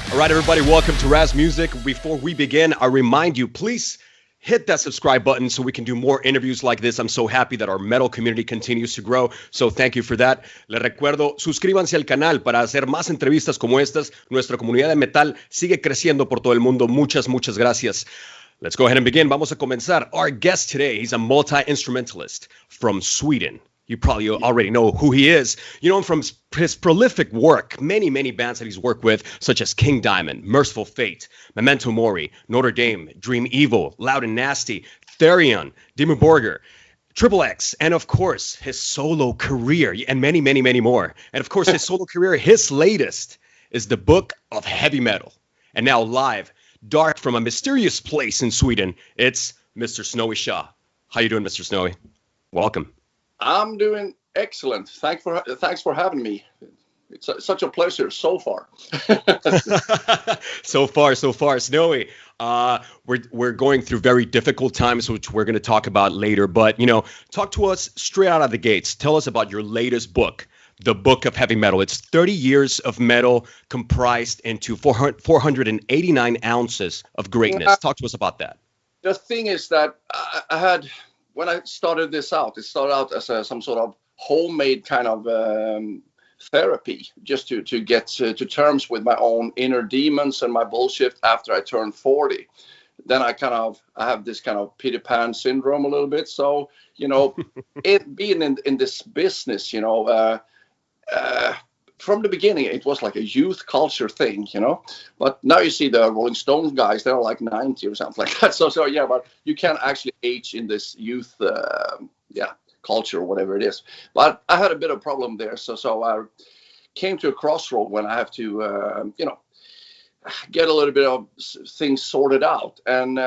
All right, everybody, welcome to Raz Music. Before we begin, I remind you, please hit that subscribe button so we can do more interviews like this. I'm so happy that our metal community continues to grow, so thank you for that. Les recuerdo, suscríbanse al canal para hacer más entrevistas como estas. Nuestra comunidad de metal sigue creciendo por todo el mundo. Muchas gracias. Let's go ahead and begin. Vamos a comenzar. Our guest today, he's a multi-instrumentalist from Sweden. You probably already know who he is. You know him from his prolific work, many bands that he's worked with, such as King Diamond, Merciful Fate, Memento Mori, Notre Dame, Dream Evil, Loud and Nasty, Therion, Dimmu Borgir, Triple X, and of course, his solo career, and many more. And of course, his solo career, his latest, is the Book of Heavy Metal. And now live, dark from a mysterious place in Sweden, it's Mr. Snowy Shaw. How you doing, Mr. Snowy? Welcome. I'm doing excellent. Thanks for having me. It's such a pleasure so far. So far, Snowy. We're going through very difficult times, which we're going to talk about later. But talk to us straight out of the gates. Tell us about your latest book, The Book of Heavy Metal. It's 30 years of metal comprised into 489 ounces of greatness. Talk to us about that. The thing is that I had. When I started this out, it started out as some sort of homemade kind of therapy, just to get to terms with my own inner demons and my bullshit after I turned 40. Then I have this kind of Peter Pan syndrome a little bit. So, it being in this business, from the beginning, it was like a youth culture thing, But now you see the Rolling Stones guys, they're like 90 or something like that. So yeah, but you can't actually age in this youth, culture or whatever it is. But I had a bit of problem there. So I came to a crossroad when I have to, get a little bit of things sorted out. And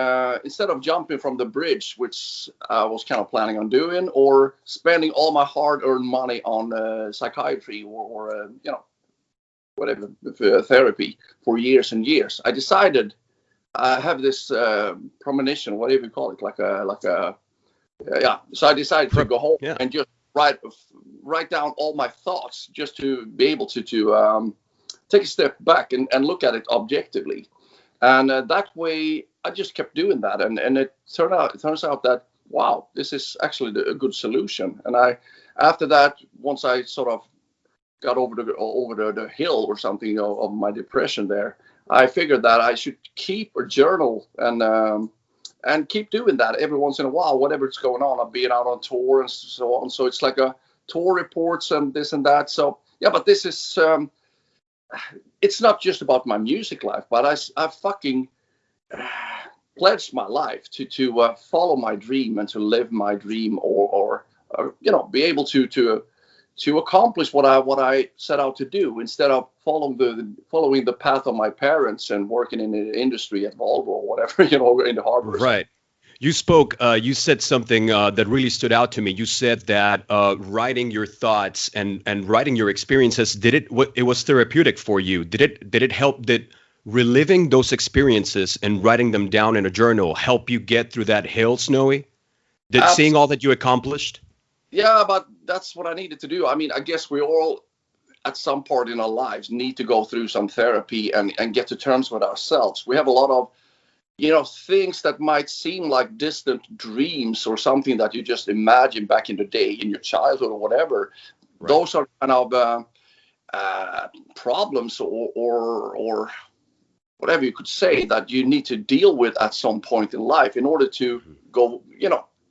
instead of jumping from the bridge, which I was kind of planning on doing, or spending all my hard-earned money on psychiatry or whatever, therapy for years and years, I decided I have this premonition, whatever you call it, So I decided to go home and just write down all my thoughts, just to be able to take a step back and look at it objectively. And that way I just kept doing that. And it turns out that, wow, this is actually a good solution. And after that, once I sort of got over the hill or something of my depression there, I figured that I should keep a journal and keep doing that every once in a while, whatever's going on. I'm being out on tour and so on. So it's like a tour reports and this and that. So yeah, but this is, it's not just about my music life, but I fucking pledged my life to follow my dream and to live my dream, or be able to accomplish what I set out to do, instead of following the path of my parents and working in the industry at Volvo or whatever, in the harbor. Right. You spoke, you said something that really stood out to me. You said that writing your thoughts and writing your experiences, it was therapeutic for you? Did it help? Did reliving those experiences and writing them down in a journal help you get through that hill, Snowy? Did seeing all that you accomplished? Yeah, but that's what I needed to do. I mean, I guess we all, at some part in our lives, need to go through some therapy and get to terms with ourselves. We have a lot of things that might seem like distant dreams or something that you just imagine back in the day in your childhood or whatever. Right. Those are kind of problems or whatever you could say that you need to deal with at some point in life in order to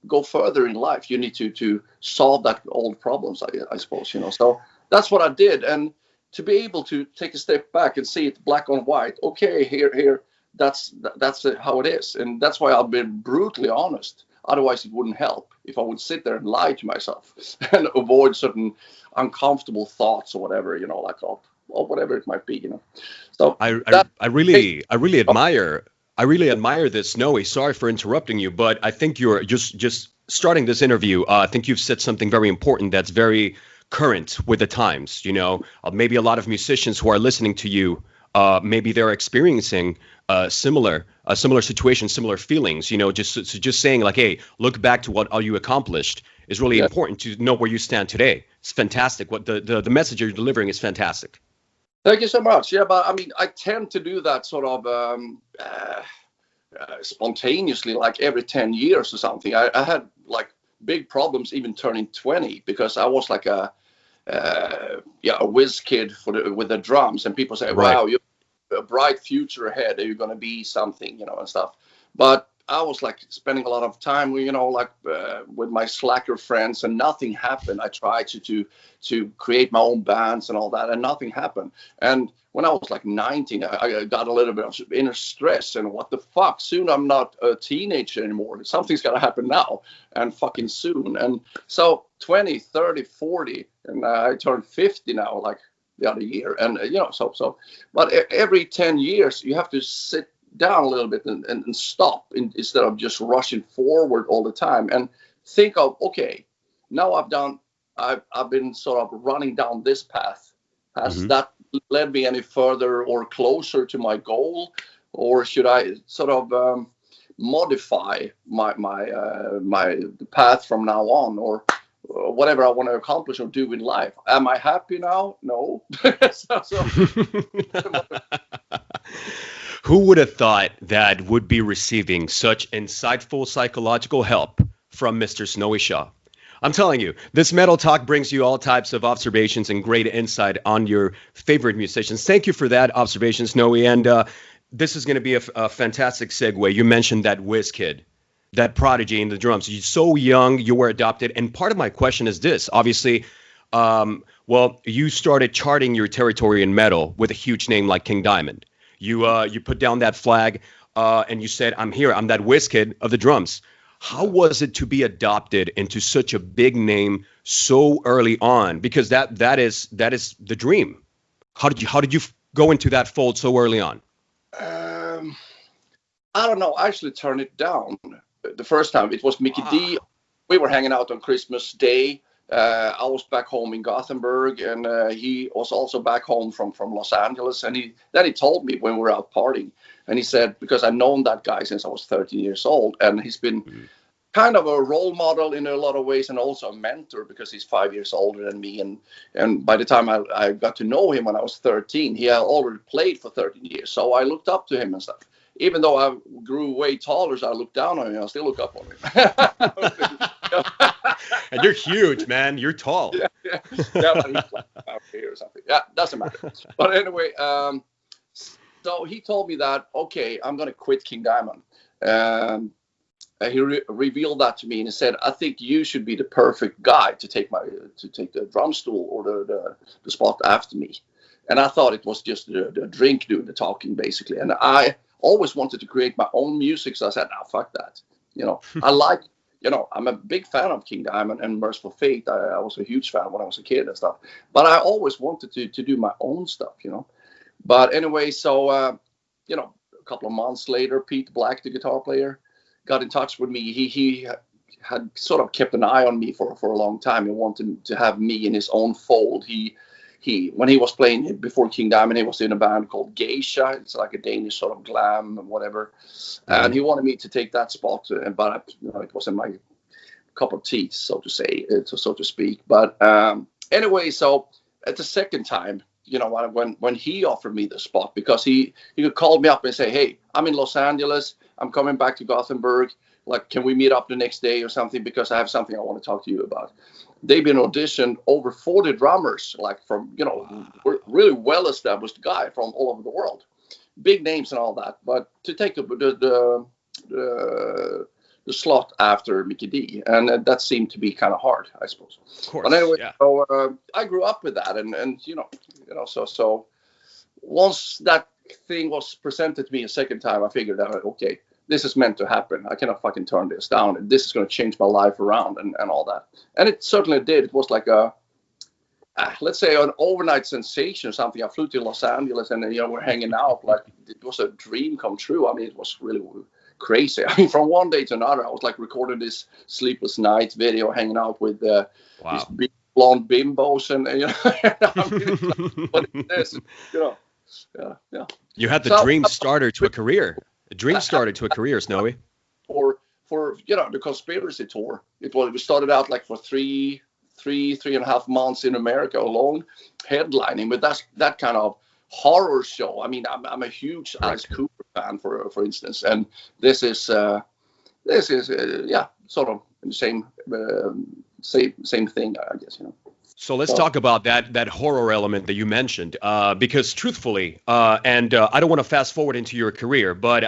go further in life. You need to solve that old problems, I suppose, So that's what I did. And to be able to take a step back and see it black on white. Okay, here. That's how it is, and that's why I've been brutally honest. Otherwise, it wouldn't help if I would sit there and lie to myself and avoid certain uncomfortable thoughts or whatever, or whatever it might be, So I really admire this, Snowy. Sorry for interrupting you, but I think you're just starting this interview. I think you've said something very important that's very current with the times. Maybe a lot of musicians who are listening to you, maybe they're experiencing similar situation, similar feelings, just saying like, hey, look back to what all you accomplished is really important to know where you stand today. It's fantastic. What the message you're delivering is fantastic. Thank you so much. Yeah, but I mean, I tend to do that sort of spontaneously, like every 10 years or something. I had like big problems even turning 20 because I was like a whiz kid with the drums, and people say, Right. "Wow, you have a bright future ahead. Are you going to be something?" And stuff. But I was like spending a lot of time, like with my slacker friends, and nothing happened. I tried to create my own bands and all that, and nothing happened. And when I was like 19, I got a little bit of inner stress, and what the fuck? Soon I'm not a teenager anymore. Something's got to happen now, and fucking soon. And so 20, 30, 40, and I turned 50 now, like the other year. And, but every 10 years, you have to sit down a little bit and stop instead of just rushing forward all the time and think of, okay, now I've been sort of running down this path. Has that led me any further or closer to my goal, or should I sort of modify my path from now on, or whatever I want to accomplish or do in life? Am I happy now? No. Who would have thought that would be receiving such insightful psychological help from Mr. Snowy Shaw? I'm telling you, this Metal Talk brings you all types of observations and great insight on your favorite musicians. Thank you for that observation, Snowy. And this is going to be a fantastic segue. You mentioned that whiz kid, that prodigy in the drums. You're so young, you were adopted. And part of my question is this. Obviously, you started charting your territory in metal with a huge name like King Diamond. You put down that flag and you said, I'm here. I'm that whiz kid of the drums. How was it to be adopted into such a big name so early on? Because that is the dream. How did you go into that fold so early on? I don't know. I actually turned it down the first time. It was Mickey D. We were hanging out on Christmas Day. I was back home in Gothenburg, and he was also back home from Los Angeles. And he told me when we were out partying, and he said, because I've known that guy since I was 13 years old, and he's been kind of a role model in a lot of ways, and also a mentor because he's 5 years older than me. And by the time I got to know him when I was 13, he had already played for 13 years. So I looked up to him and stuff. Even though I grew way taller, so I looked down on him, I still look up on him. And you're huge, man. You're tall. Yeah, but he's like out here or something. Yeah, doesn't matter. But anyway, so he told me that, okay, I'm going to quit King Diamond. He revealed that to me, and he said, I think you should be the perfect guy to take the drum stool or the spot after me. And I thought it was just the drink doing the talking, basically. And I always wanted to create my own music, so I said, "No, fuck that." I like, I'm a big fan of King Diamond and Merciful Fate. I was a huge fan when I was a kid and stuff. But I always wanted to do my own stuff, But anyway, so a couple of months later, Pete Black, the guitar player, got in touch with me. He had sort of kept an eye on me for a long time. He wanted to have me in his own fold. When he was playing before King Diamond, he was in a band called Geisha. It's like a Danish sort of glam and whatever. And he wanted me to take that spot, but it wasn't my cup of tea, so to speak. But anyway, so at the second time, when he offered me the spot, because he could call me up and say, "Hey, I'm in Los Angeles. I'm coming back to Gothenburg. Like, can we meet up the next day or something? Because I have something I want to talk to you about." They've been auditioned over 40 drummers, like from, really well-established guy from all over the world. Big names and all that. But to take the slot after Mickey D. And that seemed to be kind of hard, I suppose. Of course, but anyway, yeah. So I grew up with that. And so once that thing was presented to me a second time, I figured out, okay, this is meant to happen. I cannot fucking turn this down. This is going to change my life around and all that. And it certainly did. It was like let's say an overnight sensation or something. I flew to Los Angeles and we're hanging out. Like, it was a dream come true. I mean, it was really crazy. I mean, from one day to another, I was like recording this Sleepless Nights video, hanging out with these big blonde bimbos and what is this? Yeah. You had the dream starter to a career. A dream started to a career, Snowy. For the Conspiracy tour, we started out like for three and a half months in America alone, headlining. But that kind of horror show. I mean, I'm a huge Alice Cooper fan, for instance, and this is sort of the same thing, I guess, you know. So let's talk about that horror element that you mentioned, because truthfully, and I don't want to fast forward into your career, but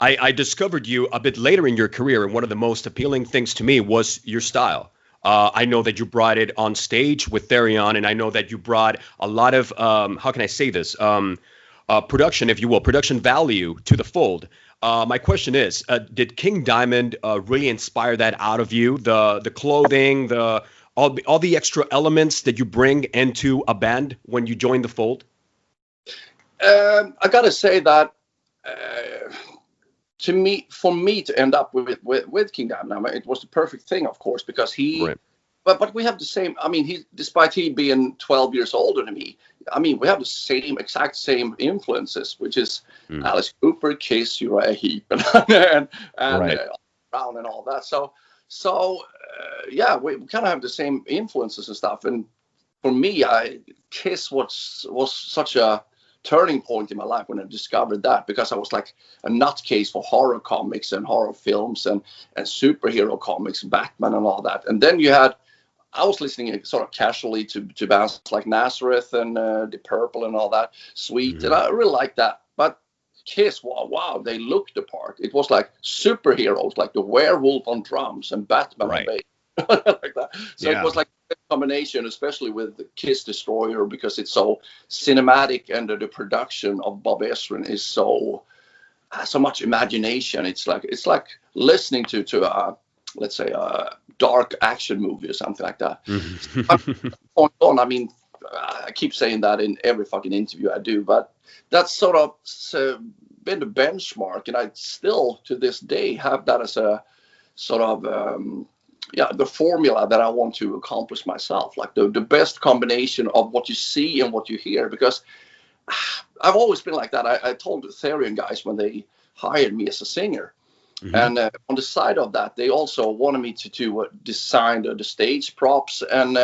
I discovered you a bit later in your career, and one of the most appealing things to me was your style. I know that you brought it on stage with Therion, and I know that you brought a lot of, how can I say this, production, if you will, production value to the fold. My question is, did King Diamond really inspire that out of you? The clothing, all the extra elements that you bring into a band when you join the fold? I gotta say that for me to end up with King Diamond, I mean, it was the perfect thing, of course, because he. Right. But we have the same. I mean, despite he being 12 years older than me, I mean, we have the exact same influences, which is Alice Cooper, Kiss, Uriah Heep, and Brown and all that. So yeah, we kind of have the same influences and stuff. And for me, Kiss was such a turning point in my life when I discovered that, because I was like a nutcase for horror comics and horror films and superhero comics, Batman and all that. And then I was listening sort of casually to bands like Nazareth and Deep Purple and all that, Sweet, and I really liked that. But Kiss, wow, they looked the part. It was like superheroes, like the werewolf on drums and Batman on bass, like that. So it was like a combination, especially with the Kiss Destroyer, because it's so cinematic, and the production of Bob Ezrin is so much imagination. It's like listening to let's say a dark action movie or something like that. I mean, I keep saying that in every fucking interview I do, but that's sort of been the benchmark, and I still to this day have that as a sort of the formula that I want to accomplish myself, like the best combination of what you see and what you hear, because I've always been like that. I told the Therion guys when they hired me as a singer. And on the side of that, they also wanted me to design the stage props and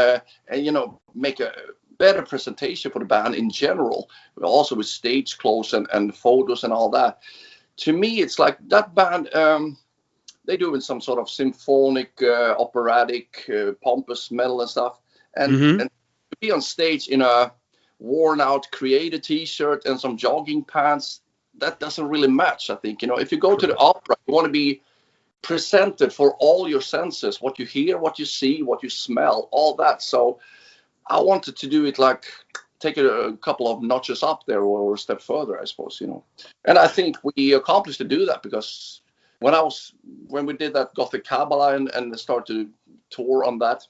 you know, make a better presentation for the band in general, but also with stage clothes and photos and all that. To me, it's like that band, they do in some sort of symphonic, operatic, pompous metal and stuff. And to be on stage in a worn out Creator t-shirt and some jogging pants, that doesn't really match, I think. You know, if you go to the opera, you want to be presented for all your senses, what you hear, what you see, what you smell, all that. So I wanted to do it like take it a couple of notches up there, or a step further, I suppose, you know. And I think we accomplished to do that, because when we did that Gothic Kabbalah and started to tour on that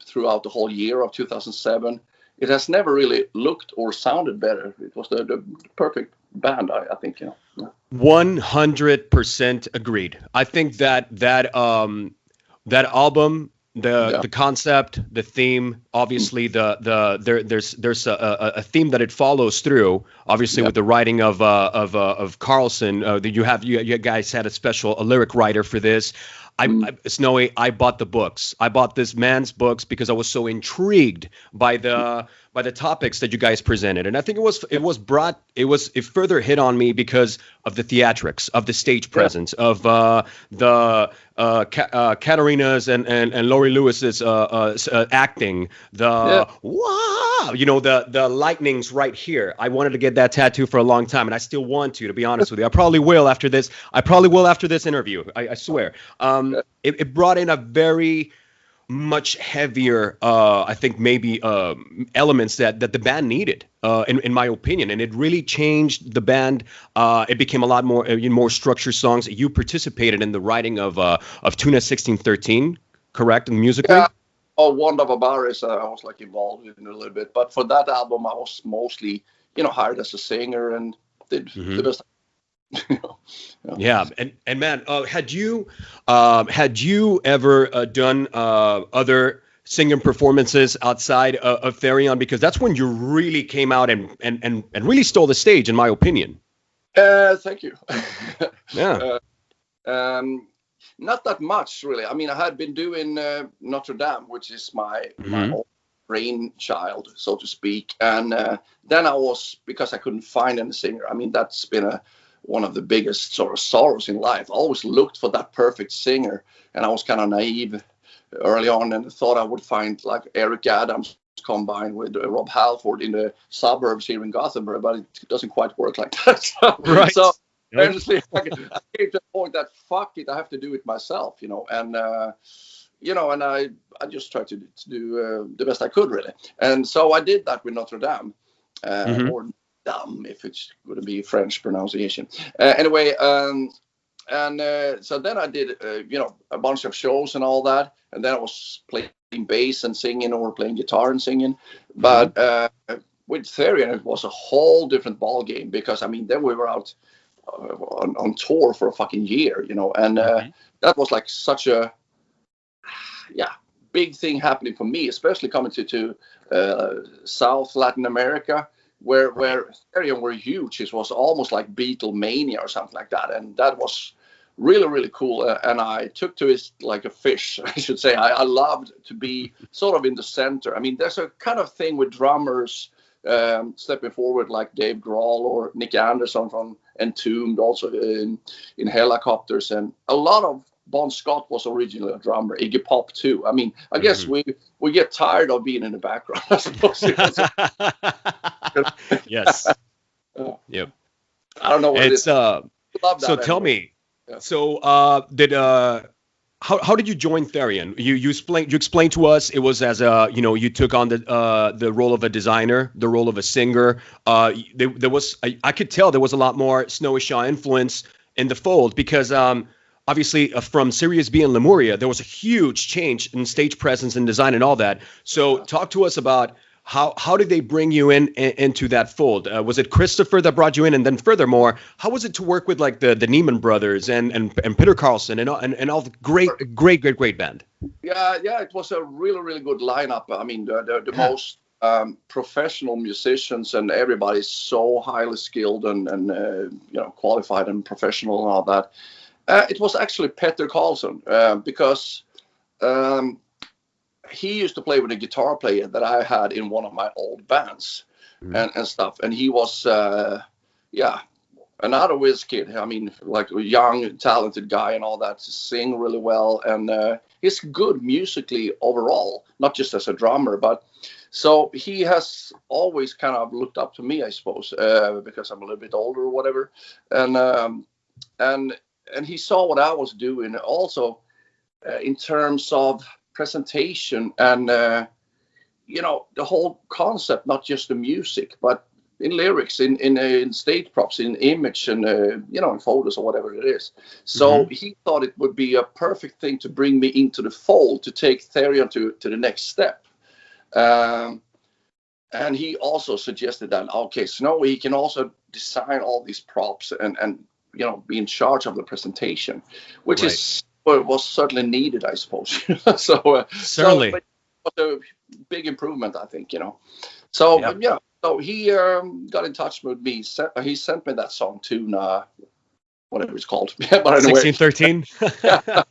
throughout the whole year of 2007, it has never really looked or sounded better. It was the perfect band, I think, you know. 100% agreed. I think that album, the concept, the theme, obviously there's a theme that it follows through. Obviously, with the writing of Carlson, you guys had a lyric writer for this. Snowy, I bought the books. I bought this man's books because I was so intrigued by the topics that you guys presented, and I think it further hit on me because of the theatrics, of the stage presence, of the Katarina's and Laurie Lewis's acting, wow, you know, the lightnings right here. I wanted to get that tattoo for a long time, and I still want to be honest with you. I probably will after this interview. I swear. It brought in a very much heavier, I think maybe elements that the band needed, in my opinion, and it really changed the band. It became a lot more structured songs. You participated in the writing of Tuna 1613, correct, musically? Yeah. Oh, Wand of Abaris, I was like involved in a little bit, but for that album, I was mostly, you know, hired as a singer and did the best. Yeah, and man, had you ever done other singing performances outside of Therion? Because that's when you really came out and really stole the stage, in my opinion. Thank you. Yeah. Not that much, really. I mean, I had been doing Notre Dame, which is my own brainchild, so to speak. And then I was, because I couldn't find any singer. I mean, that's been one of the biggest sort of sorrows in life. I always looked for that perfect singer, and I was kind of naive early on and thought I would find like Eric Adams combined with Rob Halford in the suburbs here in Gothenburg, but it doesn't quite work like that. Right. So eventually I came to the point that fuck it, I have to do it myself, and and I just tried to do the best I could, really. And so I did that with Notre Dame, or Dame, if it's going to be French pronunciation. Anyway, so then I did, a bunch of shows and all that. And then I was playing bass and singing, or playing guitar and singing. But with Therion, it was a whole different ball game, because, I mean, then we were out on tour for a fucking year, and that was like such a, big thing happening for me, especially coming to South Latin America, where Therion were huge. It was almost like Beatlemania or something like that, and that was really, really cool. And I took to it like a fish, I should say. I loved to be sort of in the center. I mean, there's a kind of thing with drummers stepping forward, like Dave Grohl or Nick Anderson from Entombed, also in Helicopters, and a lot of Bon Scott was originally a drummer. Iggy Pop too. I mean, I guess we get tired of being in the background, I suppose. Yes. Yep. I don't know what it's Love that so tell anyway. me. So how did you join Therion? You explained to us it was as you took on the role of a designer, the role of a singer. There was I could tell there was a lot more Snowy Shaw influence in the fold, because obviously from Sirius B and Lemuria there was a huge change in stage presence and design and all that. So talk to us about how did they bring you into that fold? Was it Christopher that brought you in? And then furthermore, how was it to work with like the Neiman brothers and Peter Carlson and all the great band? Yeah, it was a really, really good lineup. I mean, the most professional musicians, and everybody's so highly skilled and qualified and professional and all that. It was actually Peter Carlson, because he used to play with a guitar player that I had in one of my old bands and stuff. And he was, another whiz kid. I mean, like a young, talented guy and all that, to sing really well. And he's good musically overall, not just as a drummer. But so he has always kind of looked up to me, I suppose, because I'm a little bit older or whatever. And he saw what I was doing also in terms of presentation and the whole concept, not just the music, but in lyrics, in stage props, in image, and in photos or whatever it is. So he thought it would be a perfect thing to bring me into the fold, to take Therion to the next step. And he also suggested that, okay, Snowy, he can also design all these props and be in charge of the presentation, which is what was certainly needed, I suppose. So certainly, so it was a big improvement, I think. So so he got in touch with me. He sent me that song Tuna, whatever it's called. But anyway, 1613. I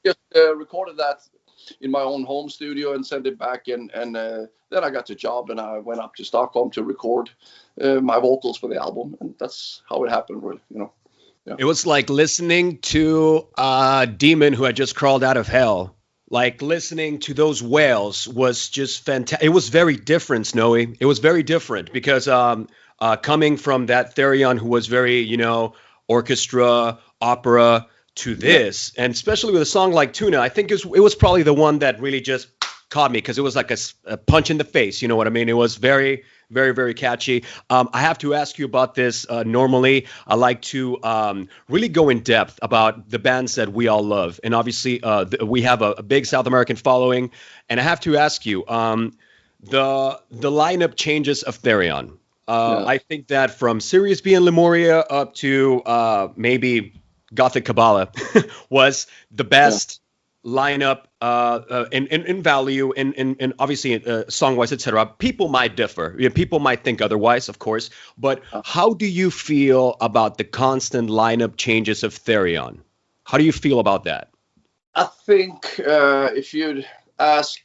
just recorded that in my own home studio and sent it back, and then I got the job, and I went up to Stockholm to record my vocals for the album, and that's how it happened, really. Yeah. It was like listening to a demon who had just crawled out of hell. Like listening to those whales was just fantastic. It was very different, Snowy. It was very different because coming from that Therion who was very, orchestra, opera, to this, and especially with a song like Tuna, I think it was probably the one that really just caught me, because it was like a punch in the face. You know what I mean? It was very, very, very catchy. I have to ask you about this. Normally, I like to really go in depth about the bands that we all love. And obviously, we have a big South American following. And I have to ask you, the lineup changes of Therion. I think that from Sirius B and Lemuria up to maybe Gothic Kabbalah was the best lineup in value and obviously song-wise, etc. People might differ. People might think otherwise, of course. But how do you feel about the constant lineup changes of Therion? How do you feel about that? I think if you'd ask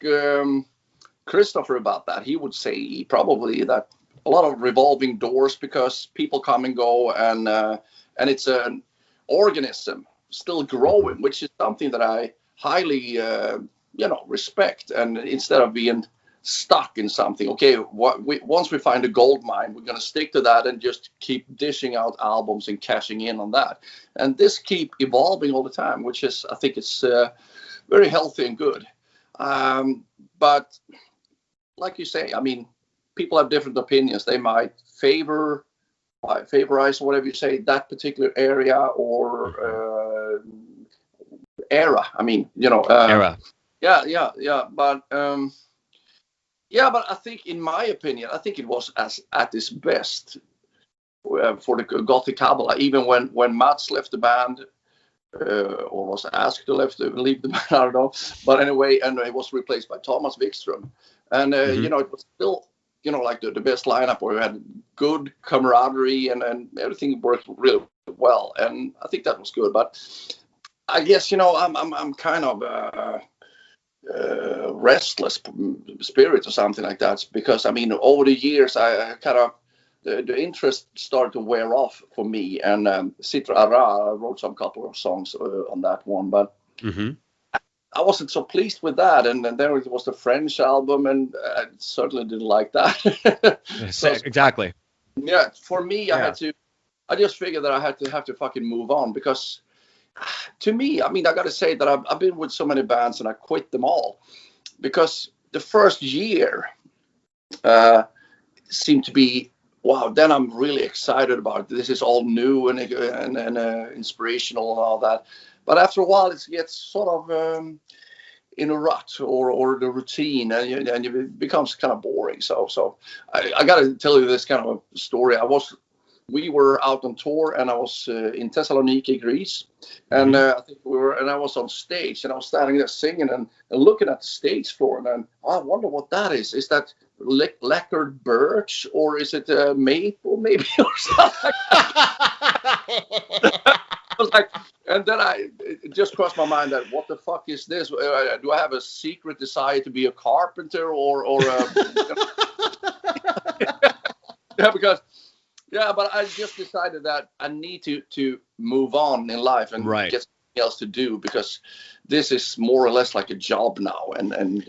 Christopher about that. He would say probably that a lot of revolving doors because people come and go, and it's an organism still growing, which is something that I highly respect. And instead of being stuck in something, okay, once we find a gold mine, we're going to stick to that and just keep dishing out albums and cashing in on that. And this keep evolving all the time, which is, I think it's very healthy and good. But like you say, I mean, people have different opinions. They might favorize, whatever you say, that particular area or era. I mean, Era. Yeah. But but I think, in my opinion, I think it was at its best for the Gothic Kabbalah. Even when Mats left the band, or was asked to leave the band, I don't know. But anyway, and it was replaced by Thomas Wikström. And, it was still, like the best lineup where we had good camaraderie and everything worked really well. And I think that was good. But I guess, I'm kind of restless spirit or something like that. Because, I mean, over the years, I kind of, the interest started to wear off for me. And Sitra Ara, I wrote some couple of songs on that one. But I wasn't so pleased with that. And then there was the French album, and I certainly didn't like that. So, exactly. Yeah, for me, I just figured that I had to fucking move on, because to me, I mean, I got to say that I've been with so many bands and I quit them all because the first year seemed to be, wow, then I'm really excited about it. This is all new and inspirational and all that. But after a while, it gets sort of in a rut or the routine, and it becomes kind of boring. So I got to tell you this kind of a story. We were out on tour, and I was in Thessaloniki, Greece, and I think I was on stage, and I was standing there singing and looking at the stage floor, and then I wonder what that is. Is that lacquered birch, or is it maple, maybe, or something like that? And then it just crossed my mind that what the fuck is this? Do I have a secret desire to be a carpenter or but I just decided that I need to move on in life and get something else to do, because this is more or less like a job now, and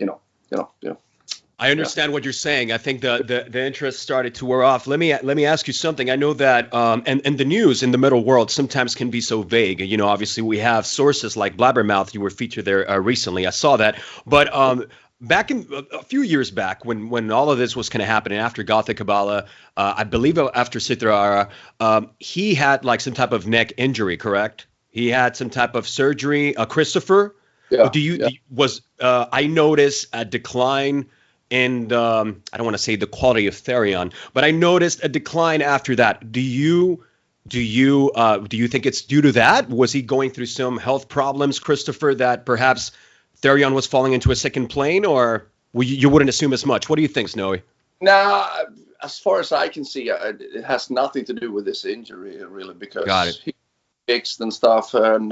I understand what you're saying. I think the interest started to wear off. Let me ask you something. I know that and the news in the metal world sometimes can be so vague. Obviously we have sources like Blabbermouth. You were featured there recently. I saw that. But back in a few years back, when all of this was kind of happening after Gothic Kabbalah, I believe after Sitra Ara, he had like some type of neck injury, correct? He had some type of surgery. Christopher, I noticed a decline. And I don't want to say the quality of Therion, but I noticed a decline after that. Do you think it's due to that? Was he going through some health problems, Christopher, that perhaps Therion was falling into a second plane, or you wouldn't assume as much? What do you think, Snowy? No, as far as I can see, it has nothing to do with this injury, really, because he fixed and stuff, and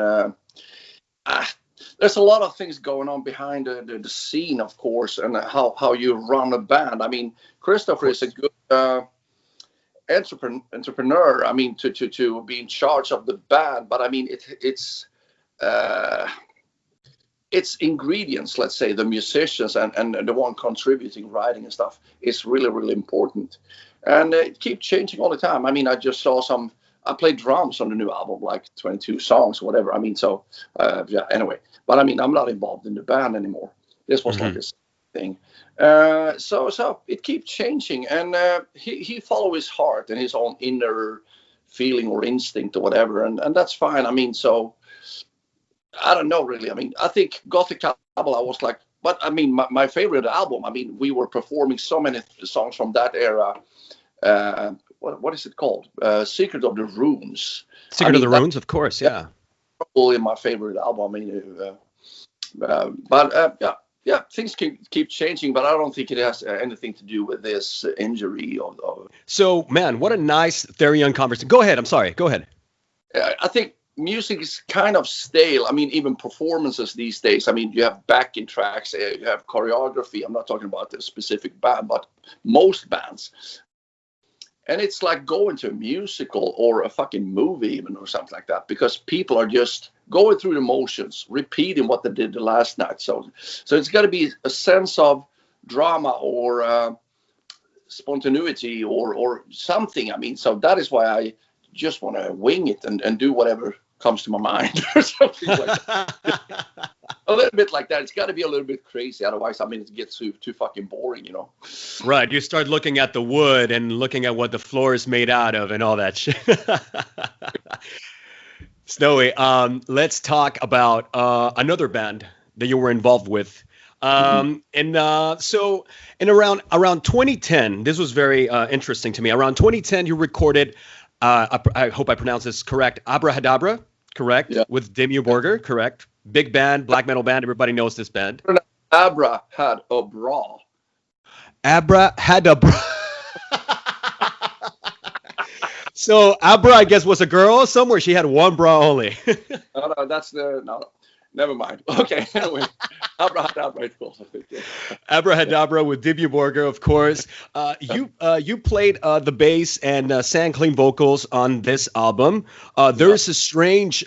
there's a lot of things going on behind the scene, of course, and how you run a band. I mean, Christopher is a good entrepreneur. I mean, to be in charge of the band, but I mean, it's ingredients. Let's say the musicians and the one contributing, writing and stuff is really, really important, and it keeps changing all the time. I mean, I just saw I played drums on the new album, like 22 songs, whatever. I mean, so anyway. But I mean, I'm not involved in the band anymore. This was like this thing. So it keeps changing, and he follows his heart and his own inner feeling or instinct or whatever, and that's fine. I mean, so I don't know really. I mean, I think Gothic Kabbalah was like, but I mean, my favorite album. I mean, we were performing so many songs from that era. What is it called? Secret of the Runes. Secret of the Runes, of course, yeah. Probably my favorite album. I mean, but things keep changing, but I don't think it has anything to do with this injury. So, man, what a nice Therion conversation. Go ahead. I'm sorry. Go ahead. I think music is kind of stale. I mean, even performances these days. I mean, you have backing tracks, you have choreography. I'm not talking about a specific band, but most bands. And it's like going to a musical or a fucking movie even or something like that, because people are just going through the motions, repeating what they did the last night. So it's got to be a sense of drama or spontaneity or something. I mean, so that is why I just want to wing it and do whatever comes to my mind or something like that. A little bit like that. It's got to be a little bit crazy. Otherwise, I mean, it gets too fucking boring, you know? Right. You start looking at the wood and looking at what the floor is made out of and all that shit. Snowy, let's talk about another band that you were involved with. So in around 2010, this was very interesting to me. Around 2010, you recorded, I hope I pronounce this correct, Abrahadabra, correct? Yeah. With Dimmu Borgir, correct? Big band, black metal band. Everybody knows this band. Abra had a bra. Abrahadabra. So Abra, I guess, was a girl somewhere. She had one bra only. No, never mind. Okay, anyway. Abrahadabra, it's close, I think. Yeah. Abrahadabra with Dimmu Borgir, of course. You played the bass and sang clean vocals on this album. There's a strange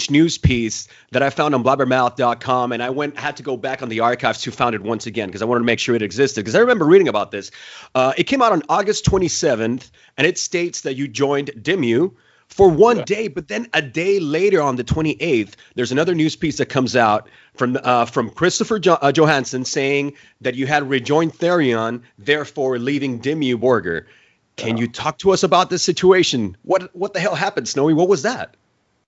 news piece that I found on blabbermouth.com, and I had to go back on the archives to find it once again because I wanted to make sure it existed, because I remember reading about this. It came out on August 27th, and it states that you joined Dimmu for one day, but then a day later on the 28th, there's another news piece that comes out from Christopher Johansson saying that you had rejoined Therion, therefore leaving Dimmu Borgir. Can you talk to us about this situation? What the hell happened, Snowy? What was that?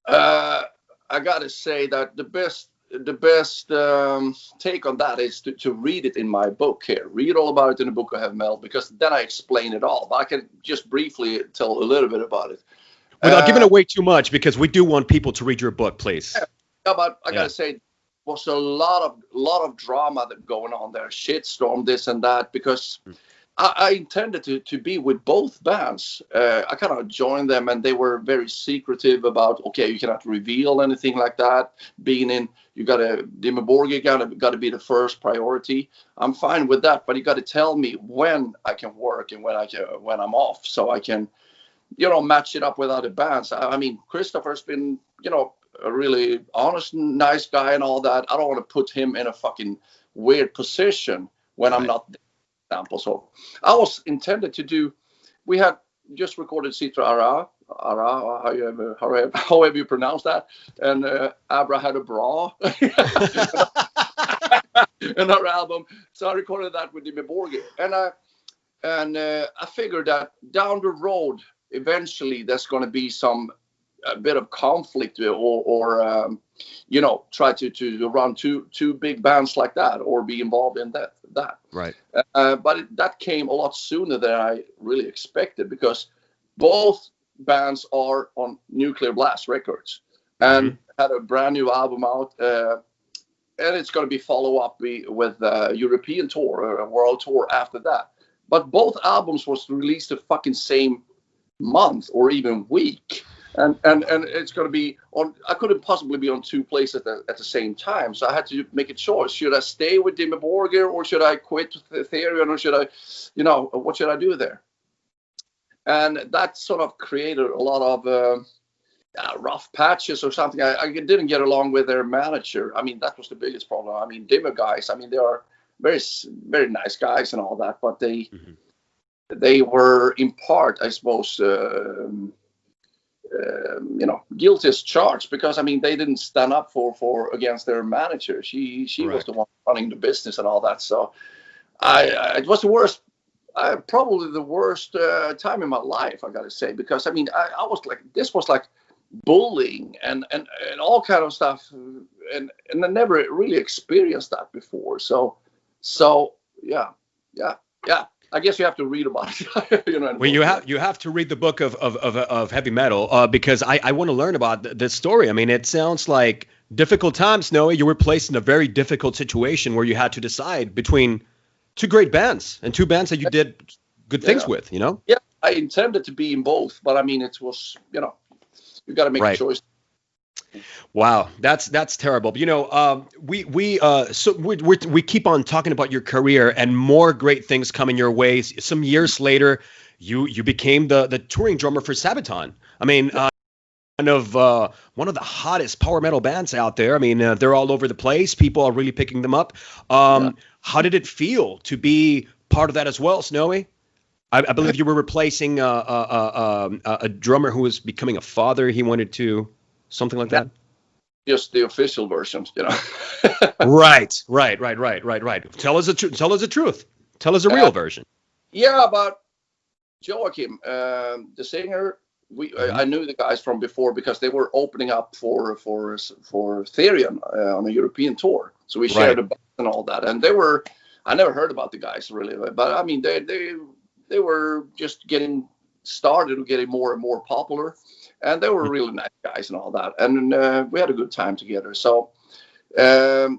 I gotta say that the best take on that is to read it in my book here. Read all about it in the book of Heavy Metal, because then I explain it all. But I can just briefly tell a little bit about it. Without giving away too much, because we do want people to read your book, please. Yeah, but I gotta say, was a lot of drama that going on there, shitstorm, this and that, because I intended to be with both bands. I kind of joined them, and they were very secretive about, okay, you cannot reveal anything like that. Dimmu Borgir got to be the first priority. I'm fine with that, but you got to tell me when I can work and when I'm off, so I can, match it up with other bands. I mean, Christopher's been, a really honest, nice guy and all that. I don't want to put him in a fucking weird position when I'm not there, for example. So I was intended to do, we had just recorded Citra Ara, however you pronounce that, and Abra had a bra, another album. So I recorded that with Dimmu Borgir. And I figured that down the road, eventually there's going to be a bit of conflict or try to run two big bands like that or be involved in that. Right. But that came a lot sooner than I really expected, because both bands are on Nuclear Blast Records and had a brand new album out. And it's going to be follow up with a European tour, a world tour after that. But both albums was released the fucking same month or even week, and it's going to be on. I couldn't possibly be on two places at the same time, so I had to make a choice. Should I stay with Dimmu Borgir, or should I quit Therion, or should I, what should I do there? And that sort of created a lot of rough patches or something. I didn't get along with their manager. I mean, that was the biggest problem. I mean, Dimmu guys, I mean, they are very, very nice guys and all that, but they were in part, I suppose, guilty as charged, because I mean they didn't stand up for against their manager. She was the one running the business and all that. So it was the worst, probably the worst time in my life, I gotta say, because I mean I was like, this was like bullying and all kind of stuff, and I never really experienced that before. So yeah. I guess you have to read about it. Well, you have to read the book of heavy metal because I want to learn about this story. I mean, it sounds like difficult times, Noah. You were placed in a very difficult situation where you had to decide between two great bands and two bands that you did good things with, Yeah, I intended to be in both, but I mean, it was, You got to make a choice. Wow, that's terrible. You know, we keep on talking about your career and more great things coming your way. Some years later, you became the touring drummer for Sabaton. I mean, one of the hottest power metal bands out there. I mean, they're all over the place. People are really picking them up. How did it feel to be part of that as well, Snowy? I believe you were replacing a drummer who was becoming a father. He wanted to. Something like that? Just the official version, you know. Right. Tell us the truth. Tell us the real version. Yeah, about Joachim, the singer. I knew the guys from before because they were opening up for Therion on a European tour. So we shared a bus and all that. And I never heard about the guys really, but I mean they were just getting started, getting more and more popular. And they were really nice guys and all that. And we had a good time together. So I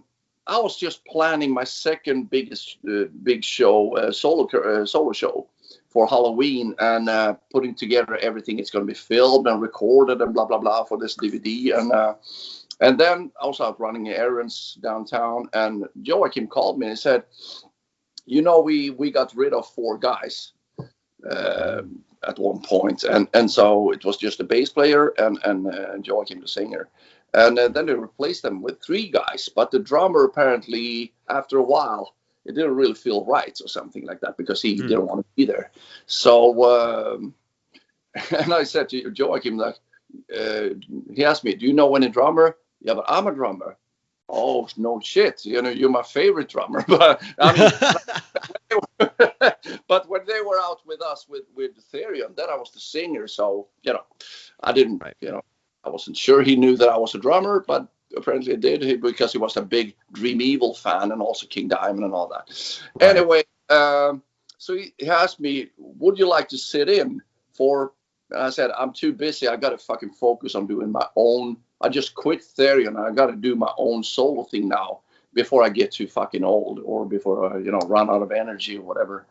was just planning my second biggest big show, solo show for Halloween, and putting together everything. It's going to be filmed and recorded and blah, blah, blah for this DVD. And then I was out running errands downtown. And Joachim called me and said, you know, we got rid of 4 guys. At one point, and so it was just a bass player and Joachim the singer, and then they replaced them with 3 guys. But the drummer apparently, after a while, it didn't really feel right or something like that because he didn't want to be there. So and I said to Joachim, like, he asked me, "Do you know any drummer?" "Yeah, but I'm a drummer." "Oh no shit! You know, you're my favorite drummer." But I mean. But when they were out with us with Therion, then I was the singer. So, you know, I didn't, you know, I wasn't sure he knew that I was a drummer, but apparently he did because he was a big Dream Evil fan and also King Diamond and all that. Right. Anyway, so he asked me, would you like to sit in for, and I said, I'm too busy. I got to fucking focus on doing my own. I just quit Therion. I got to do my own solo thing now before I get too fucking old or before I, you know, run out of energy or whatever.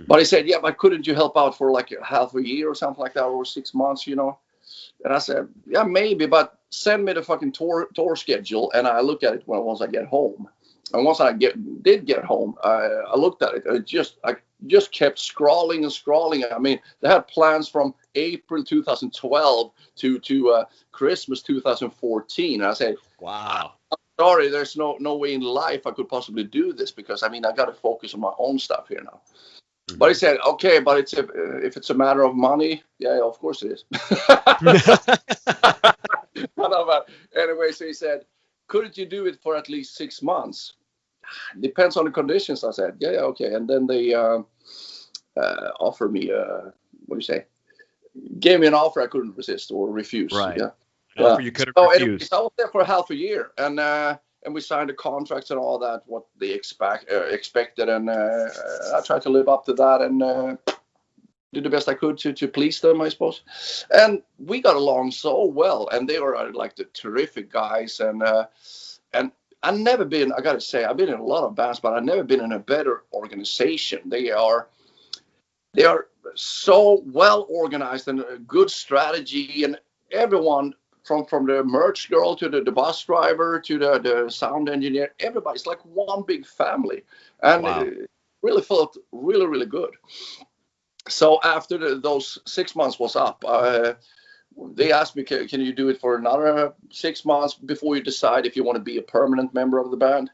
But he said, yeah, but couldn't you help out for like half a year or something like that, or 6 months, you know? And I said, yeah, maybe, but send me the fucking tour schedule, and I look at it once I get home. And once I did get home, I looked at it. I just kept scrolling and scrolling. I mean, they had plans from April 2012 to Christmas 2014. And I said, wow. I'm sorry, there's no way in life I could possibly do this because, I mean, I got to focus on my own stuff here now. But he said, okay, but if it's a matter of money, yeah, of course it is. But anyway, so he said, couldn't you do it for at least 6 months? Depends on the conditions, I said. Yeah, okay. And then they offered me, what do you say? Gave me an offer I couldn't resist or refuse. Right. Yeah. An offer you couldn't refuse. Anyway, so I was there for half a year, and we signed the contracts and all that, what they expected, and I tried to live up to that and do the best I could to please them, I suppose. And we got along so well, and they were like the terrific guys, and I've never been, I got to say, I've been in a lot of bands, but I've never been in a better organization. They are so well organized and a good strategy, and everyone from the merch girl to the bus driver to the sound engineer, everybody's like one big family, and wow. It really felt really, really good. So after those 6 months was up, they asked me, can you do it for another 6 months before you decide if you want to be a permanent member of the band?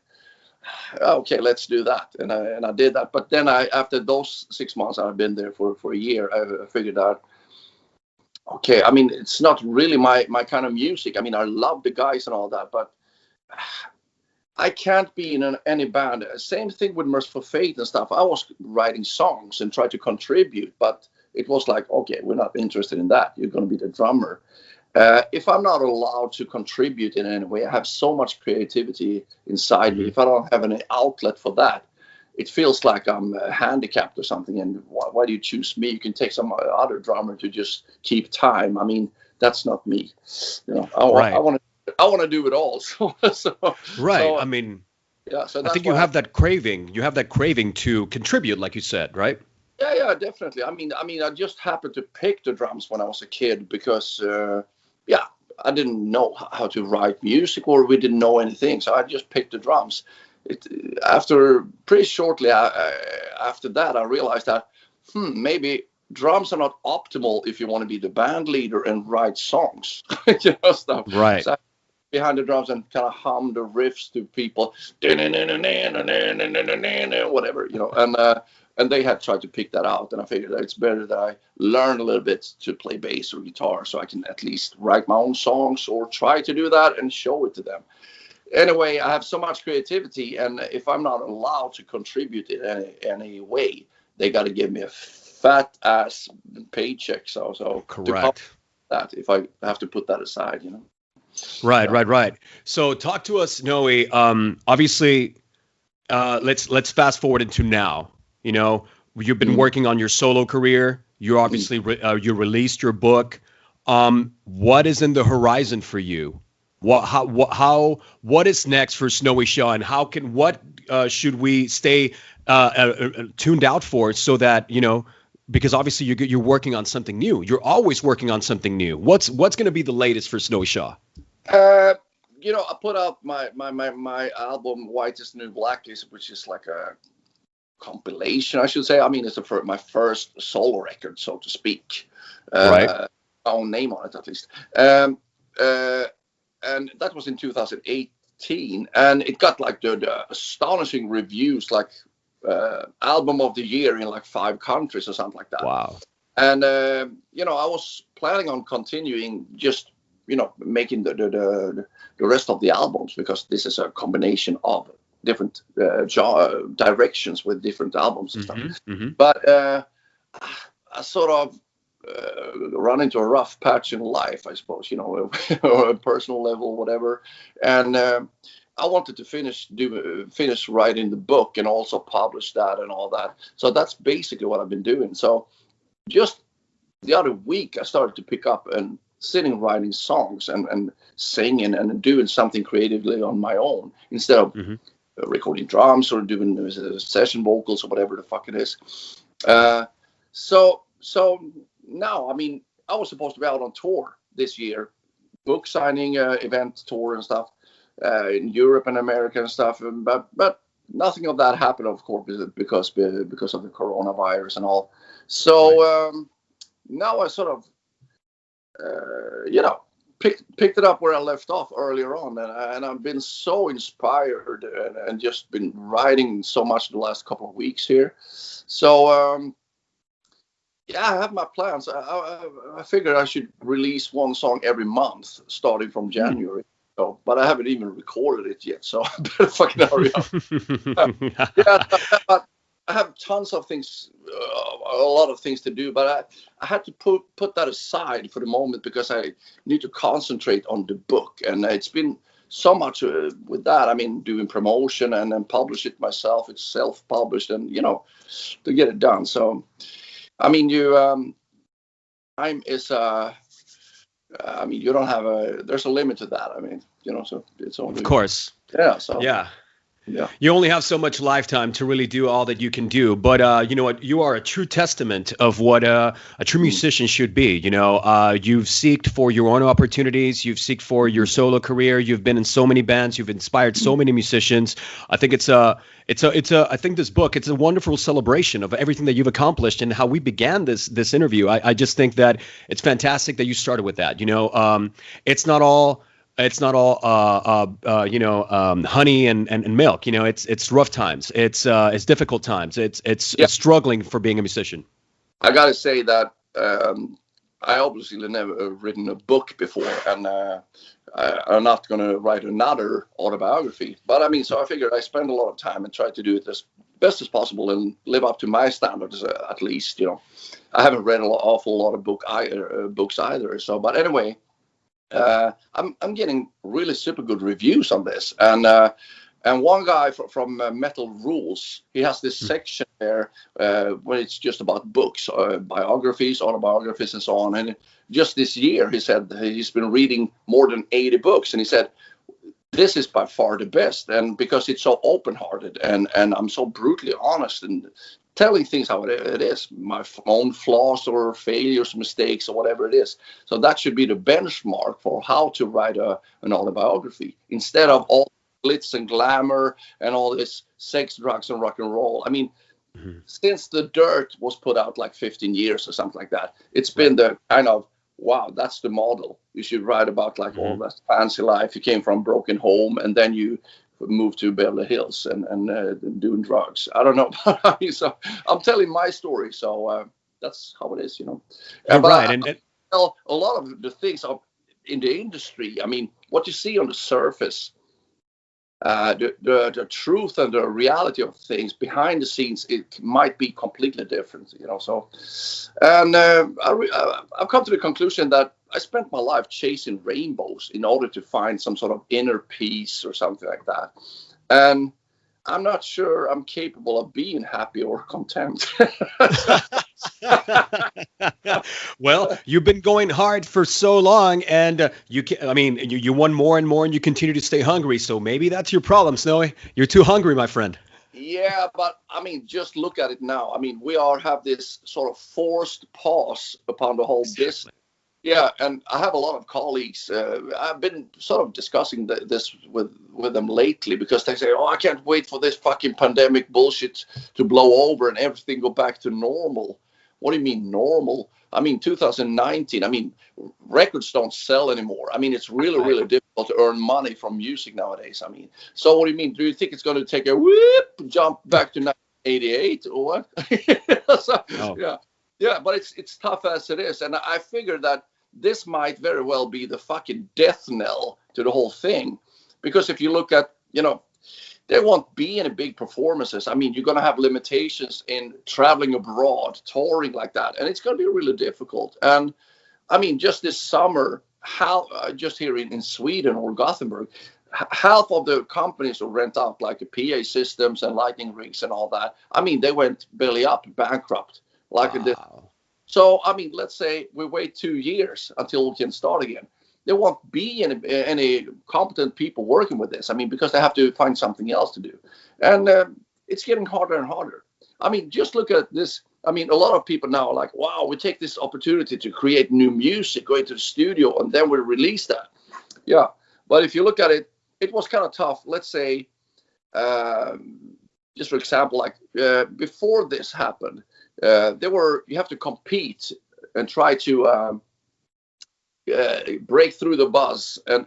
Okay, let's do that. And I did that. But then after those 6 months, I've been there for a year, I figured out, okay, I mean, it's not really my kind of music. I mean, I love the guys and all that, but I can't be in any band. Same thing with Merciful Fate and stuff. I was writing songs and tried to contribute, but it was like, okay, we're not interested in that. You're going to be the drummer. If I'm not allowed to contribute in any way, I have so much creativity inside me. If I don't have any outlet for that, it feels like I'm handicapped or something. And why do you choose me? You can take some other drummer to just keep time. I mean, that's not me. You know, I want to do it all. So right. So, I mean, yeah. So I think you have that craving. You have that craving to contribute, like you said, right? Yeah, definitely. I mean, I just happened to pick the drums when I was a kid because yeah, I didn't know how to write music, or we didn't know anything. So I just picked the drums. After pretty shortly after that, I realized that maybe drums are not optimal if you want to be the band leader and write songs, stuff. Right. So I behind the drums and kind of hum the riffs to people, whatever, and they had tried to pick that out, and I figured that it's better that I learn a little bit to play bass or guitar, so I can at least write my own songs or try to do that and show it to them. Anyway, I have so much creativity, and if I'm not allowed to contribute in any way, they got to give me a fat ass paycheck. So correct that if I have to put that aside, Right. So talk to us, Noe. Obviously, let's fast forward into now. You've been working on your solo career. You obviously you released your book. What is in the horizon for you? What is next for Snowy Shaw, and what should we stay tuned out for, so that because obviously you're working on something new. You're always working on something new. What's going to be the latest for Snowy Shaw? I put out my album White is the New Black, which is like a compilation, I should say. I mean, it's my first solo record, so to speak. Right. My own name on it, at least. And that was in 2018, and it got like the astonishing reviews, like album of the year in like 5 countries or something like that. Wow. And I was planning on continuing, just making the rest of the albums, because this is a combination of different directions with different albums and stuff. Mm-hmm. But I sort of run into a rough patch in life, I suppose, or a personal level, whatever. And I wanted to finish writing the book and also publish that and all that. So that's basically what I've been doing. So just the other week, I started to pick up and sitting writing songs and singing and doing something creatively on my own, instead of recording drums or doing session vocals or whatever the fuck it is. So now, I mean, I was supposed to be out on tour this year, book signing event tour and stuff in Europe and America and stuff, but nothing of that happened, of course, because of the coronavirus and all. So now I sort of picked it up where I left off earlier on, and I've been so inspired and just been writing so much the last couple of weeks here. So I have my plans. I figured I should release one song every month starting from January. So, but I haven't even recorded it yet, so I better fucking hurry up. But I have tons of things, a lot of things to do, but I had to put that aside for the moment, because I need to concentrate on the book. And it's been so much with that. I mean, doing promotion and then publish it myself. It's self-published, and, to get it done. So, I mean, time is, you don't have there's a limit to that. I mean, so it's only. Of course. Yeah. So. Yeah. Yeah. You only have so much lifetime to really do all that you can do. But you know what? You are a true testament of what a true musician should be. You've seeked for your own opportunities. You've seeked for your solo career. You've been in so many bands. You've inspired so many musicians. I think I think this book, it's a wonderful celebration of everything that you've accomplished and how we began this interview. I just think that it's fantastic that you started with that. It's not all honey and milk. It's rough times. It's difficult times. It's struggling for being a musician. I gotta say that I obviously never written a book before, and I'm not gonna write another autobiography. But I mean, so I figured I spend a lot of time and try to do it as best as possible and live up to my standards, at least. I haven't read an awful lot of books either. So, but anyway. I'm getting really super good reviews on this, and one guy from Metal Rules, he has this section there where it's just about books, biographies, autobiographies, and so on. And just this year, he said he's been reading more than 80 books, and he said this is by far the best, and because it's so open-hearted and I'm so brutally honest and telling things how it is, my own flaws or failures, mistakes, or whatever it is. So that should be the benchmark for how to write an autobiography, instead of all glitz and glamour and all this sex, drugs, and rock and roll. I mean, since The Dirt was put out like 15 years or something like that, it's been the kind of, wow, that's the model. You should write about like all that fancy life. You came from a broken home and then you moved to Beverly Hills and doing drugs. I don't know. So I'm telling my story. So that's how it is, you know. You're but right. I tell a lot of the things in the industry. I mean, what you see on the surface, the truth and the reality of things behind the scenes, it might be completely different, you know. So, and I've come to the conclusion that I spent my life chasing rainbows in order to find some sort of inner peace or something like that, and I'm not sure I'm capable of being happy or content. Well, you've been going hard for so long, and you won more and more, and you continue to stay hungry. So maybe that's your problem, Snowy. You're too hungry, my friend. Yeah, but I mean, just look at it now. I mean, we have this sort of forced pause upon the whole business. Yeah, and I have a lot of colleagues. I've been sort of discussing this with them lately, because they say, "Oh, I can't wait for this fucking pandemic bullshit to blow over and everything go back to normal." What do you mean normal? I mean, 2019. I mean, records don't sell anymore. I mean, it's really, really difficult to earn money from music nowadays. I mean, so what do you mean? Do you think it's going to take a jump back to 1988 or what? Yeah, but it's tough as it is, and I figure that this might very well be the fucking death knell to the whole thing, because if you look at, you know, there won't be any big performances. I mean, you're going to have limitations in traveling abroad, touring like that, and it's going to be really difficult. And I mean, just this summer, just here in Sweden or Gothenburg, half of the companies who rent out like the PA systems and lighting rigs and all that, I mean, they went belly up, bankrupt. So, I mean, let's say we wait 2 years until we can start again. There won't be any competent people working with this. I mean, because they have to find something else to do. And it's getting harder and harder. I mean, just look at this. I mean, a lot of people now are like, wow, we take this opportunity to create new music, go into the studio, and then we release that. Yeah. But if you look at it, it was kind of tough. Let's say, just for example, like before this happened, you have to compete and try to break through the buzz and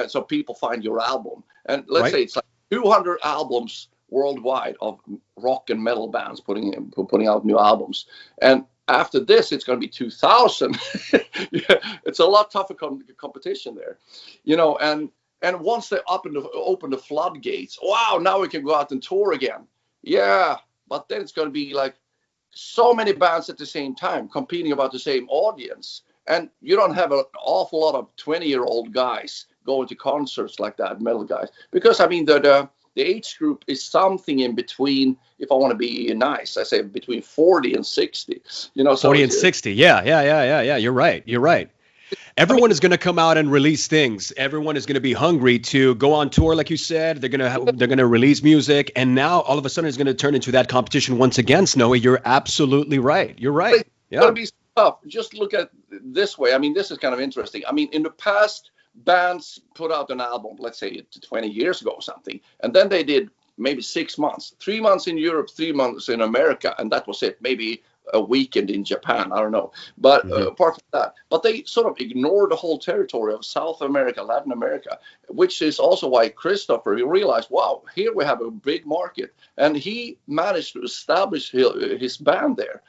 so people find your album. And let's say it's like 200 albums worldwide of rock and metal bands putting out new albums. And after this, it's going to be 2,000. It's a lot tougher competition there, you know. And once they open the floodgates, wow, now we can go out and tour again. Yeah, but then it's going to be like so many bands at the same time competing about the same audience. And you don't have an awful lot of 20-year-old guys going to concerts like that, metal guys. Because, I mean, the age group is something in between, if I want to be nice, I say between 40 and 60. You know, 40 and 60. Yeah. You're right. Everyone is going to come out and release things. Everyone is going to be hungry to go on tour, like you said. They're going to release music, and now all of a sudden it's going to turn into that competition once again. Snowy, you're absolutely right. You're right. It's going to be tough. Just look at it this way. I mean, this is kind of interesting. I mean, in the past, bands put out an album, let's say 20 years ago or something, and then they did maybe 6 months, 3 months in Europe, 3 months in America, and that was it. Maybe a weekend in Japan, I don't know. But apart from that, but they sort of ignored the whole territory of South America, Latin America, which is also why Christopher, he realized, wow, here we have a big market. And he managed to establish his band there,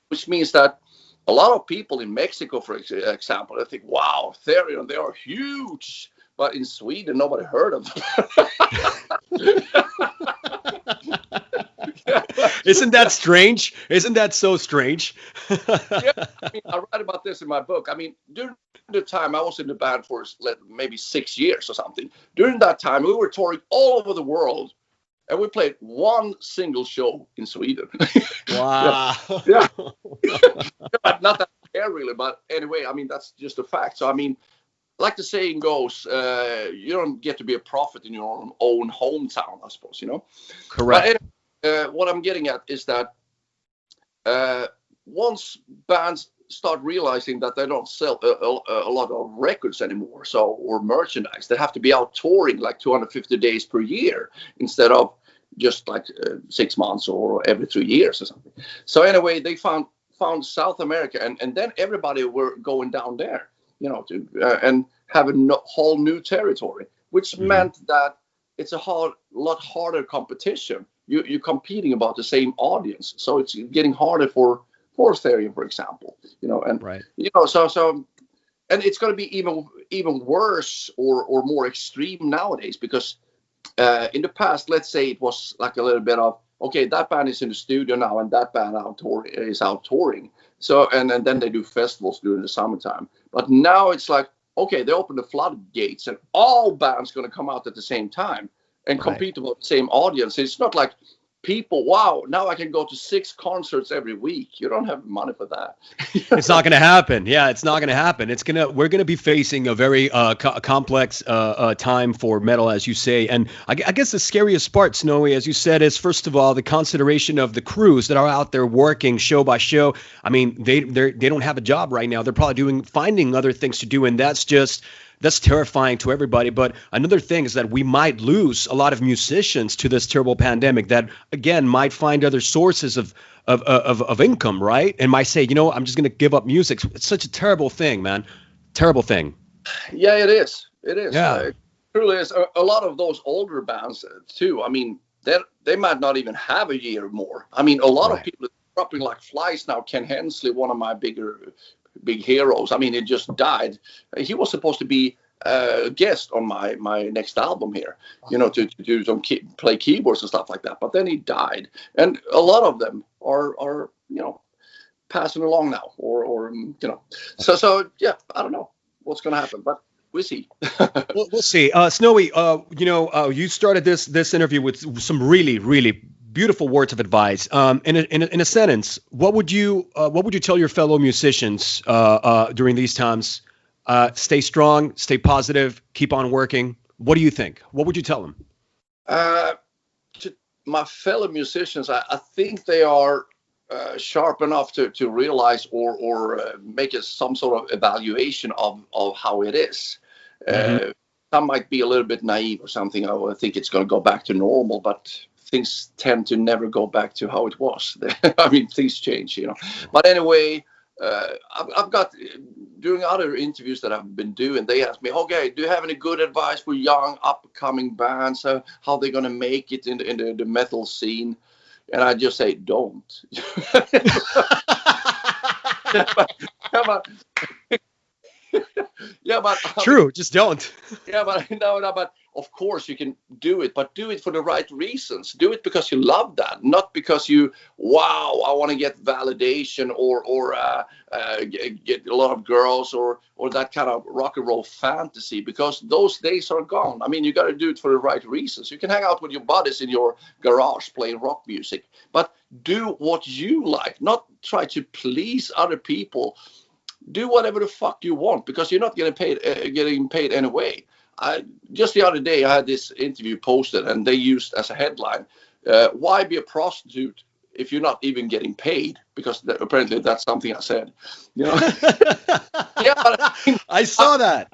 which means that a lot of people in Mexico, for example, they think, wow, Therion, they are huge. But in Sweden, nobody heard of them. Isn't that strange? Isn't that so strange? Yeah, I mean, I write about this in my book. I mean, during the time I was in the band for maybe 6 years or something. During that time, we were touring all over the world, and we played one single show in Sweden. Wow. Yeah. Not that I care really, but anyway, I mean, that's just a fact. So, I mean, like the saying goes, you don't get to be a prophet in your own hometown, I suppose, you know? Correct. what I'm getting at is that once bands start realizing that they don't sell a lot of records anymore, or merchandise, they have to be out touring like 250 days per year instead of just like 6 months or every 3 years or something. So anyway, they found South America, and then everybody were going down there, to and have a whole new territory, which meant that it's a lot harder competition. You're competing about the same audience, so it's getting harder for Therion, for example, and right. So and it's going to be even worse or more extreme nowadays, because in the past, let's say it was like a little bit of, okay, that band is in the studio now and that band is out touring, so and then they do festivals during the summertime. But now it's like, okay, they open the floodgates and all bands going to come out at the same time and compete about the same audience. It's not like people, wow, now I can go to 6 concerts every week. You don't have money for that. It's not going to happen. Yeah, it's not going to happen. We're going to be facing a very complex time for metal, as you say. And I guess the scariest part, Snowy, as you said, is first of all the consideration of the crews that are out there working show by show. I mean, they don't have a job right now. They're probably finding other things to do, and that's terrifying to everybody. But another thing is that we might lose a lot of musicians to this terrible pandemic that, again, might find other sources of income, right? And might say, I'm just going to give up music. It's such a terrible thing, man. Terrible thing. Yeah, it is. It is. Yeah. It truly is. A lot of those older bands, too, I mean, they might not even have a year more. I mean, a lot of people are dropping like flies now. Ken Hensley, one of my big heroes. I mean, he just died. He was supposed to be a guest on my next album here, to do some play keyboards and stuff like that. But then he died, and a lot of them are passing along now, or So yeah, I don't know what's going to happen, but we'll see. We'll see. Snowy, you started this interview with some really, really beautiful words of advice. In a sentence, what would you tell your fellow musicians during these times? Stay strong, stay positive, keep on working. What do you think? What would you tell them? To my fellow musicians, I think they are sharp enough to realize or make some sort of evaluation of how it is. Some might be a little bit naive or something. I think it's going to go back to normal, but things tend to never go back to how it was. I mean, things change, But anyway, I've got, during other interviews that I've been doing, they ask me, okay, do you have any good advice for young upcoming bands, how they're going to make it in the metal scene? And I just say, don't. Yeah, but true, just don't. Yeah, but no, but of course you can do it, but do it for the right reasons. Do it because you love that, not because I want to get validation or get a lot of girls or that kind of rock and roll fantasy, because those days are gone. I mean, you got to do it for the right reasons. You can hang out with your buddies in your garage playing rock music, but do what you like, not try to please other people. Do whatever the fuck you want, because you're not getting paid anyway. Just the other day I had this interview posted, and they used as a headline, "Why be a prostitute if you're not even getting paid?" Because apparently that's something I said. Yeah, but I saw that.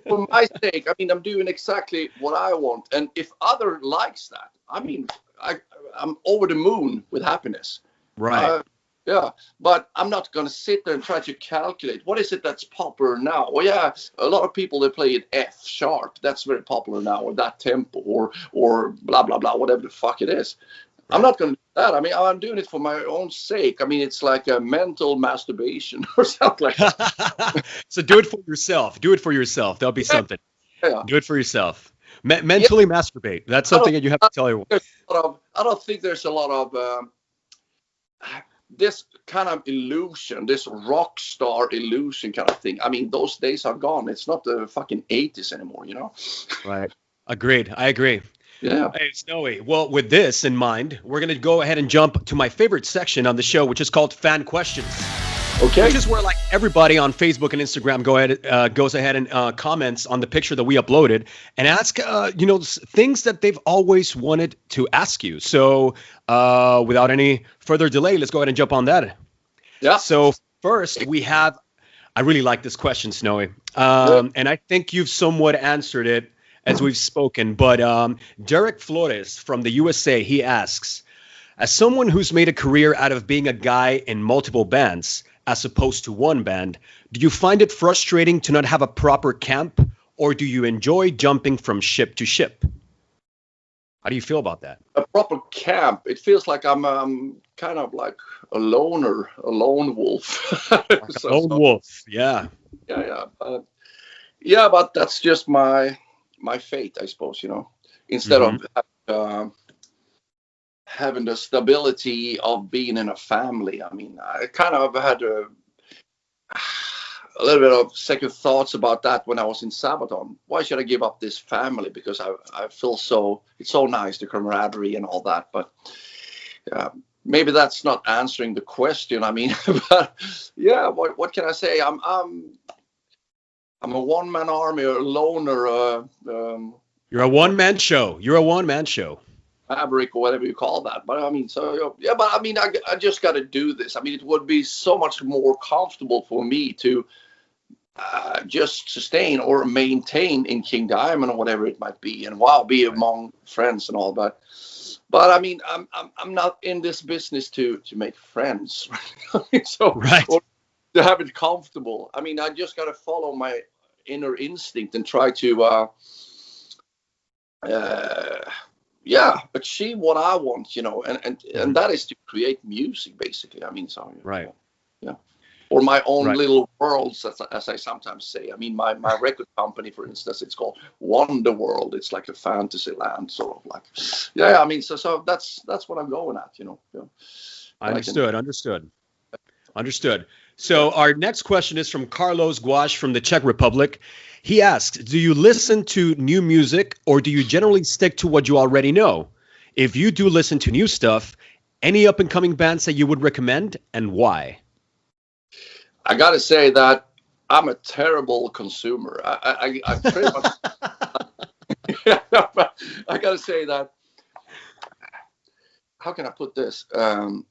For my sake, I mean, I'm doing exactly what I want, and if other likes that, I mean, I'm over the moon with happiness. Right. Yeah, but I'm not going to sit there and try to calculate what is it that's popular now. Well, yeah, a lot of people, they play it F sharp. That's very popular now, or that tempo, or blah, blah, blah, whatever the fuck it is. Right. I'm not going to do that. I mean, I'm doing it for my own sake. I mean, it's like a mental masturbation or something like that. So do it for yourself. Do it for yourself. That'll be something. Yeah. Do it for yourself. Mentally masturbate. That's something that you have to tell everyone. I don't think there's a lot of... this kind of illusion, this rock star illusion kind of thing. I mean, those days are gone. It's not the fucking 80s anymore, Right. Agreed. I agree. Yeah. Hey, Snowy. Well, with this in mind, we're going to go ahead and jump to my favorite section on the show, which is called Fan Questions. Okay. Which is where like everybody on Facebook and Instagram goes ahead and comments on the picture that we uploaded and ask things that they've always wanted to ask you. So without any further delay, let's go ahead and jump on that. Yeah. So first we have, I really like this question, Snowy, and I think you've somewhat answered it as we've spoken. But Derek Flores from the USA, he asks, as someone who's made a career out of being a guy in multiple bands, as opposed to one band, do you find it frustrating to not have a proper camp, or do you enjoy jumping from ship to ship? How do you feel about that? A proper camp. It feels like I'm kind of like a lone wolf. Lone wolf, yeah. Yeah, but that's just my fate, I suppose. Instead of having the stability of being in a family. I mean, I kind of had a little bit of second thoughts about that when I was in Sabaton. Why should I give up this family? Because I feel it's so nice, the camaraderie and all that. But maybe that's not answering the question. I mean, but yeah, what can I say? I'm a one-man army, or a loner. You're a one-man show. Fabric or whatever you call that. But I mean, I just got to do this. I mean, it would be so much more comfortable for me to just sustain or maintain in King Diamond or whatever it might be, and be among friends and all that. But I mean, I'm not in this business to make friends, so right. Or to have it comfortable. I mean, I just got to follow my inner instinct and try to achieve what I want, and that is to create music, basically. I mean, right. Yeah. Or my own little worlds, as I sometimes say. I mean, my record company, for instance, it's called Wonder World. It's like a fantasy land, sort of like. Yeah, I mean, so that's what I'm going at, Understood. So our next question is from Carlos Guash from the Czech Republic. He asks, do you listen to new music, or do you generally stick to what you already know? If you do listen to new stuff, any up-and-coming bands that you would recommend, and why? I got to say that I'm a terrible consumer. I pretty much... I got to say that... How can I put this? I